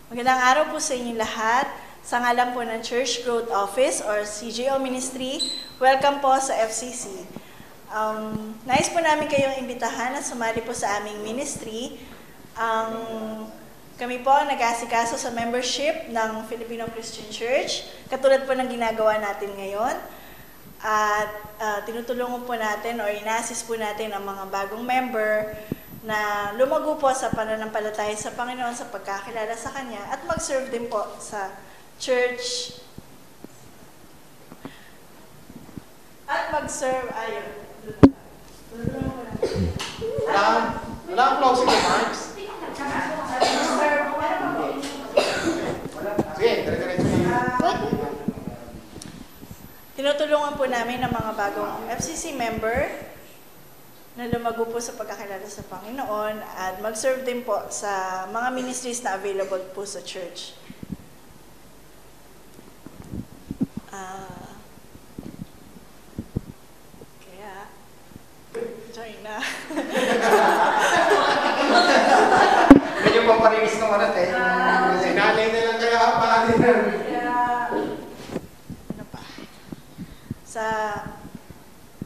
Magandang araw po sa inyo lahat. Sa ngalan po ng Church Growth Office or CGO Ministry, welcome po sa FCC. Nais po namin kayong imbitahan na sumali po sa aming ministry. Kami po nag-aasikaso sa membership ng Filipino Christian Church, katulad po ng ginagawa natin ngayon. At tinutulungan po natin o ina-assist po natin ang mga bagong member na lumago po sa pananampalataya sa Panginoon sa pagkakilala sa Kanya at mag-serve din po sa church. At mag-serve, ayun. Wala ang closing remarks. Sige, dire-diretso na. Tinutulungan po namin ang mga bagong FCC member na lumago po sa pagkakilala sa Panginoon at mag-serve din po sa mga ministries na available po sa church. Kaya, join na. Medyo pamparinis ng oras eh. Sinalay na lang kaya paano na. Ano pa?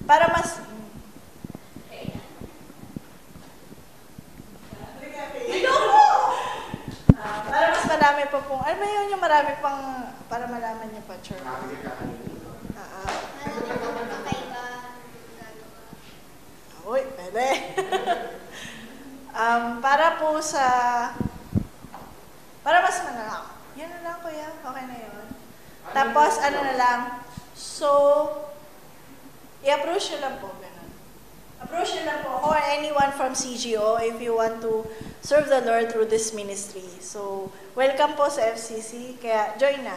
Para mas para mas marami pa pong, ano ba yun yung marami pang, para malaman niyo pa, Church? Uy, pwede. Para po sa, para mas malaki. Yun na lang, kuya. Okay na yun. Tapos, ano na lang, so, i-approach nyo lang po. Ganun. Approach nyo lang po, or anyone from CGO if you want to serve the Lord through this ministry. So, welcome po sa FCC, kaya join na.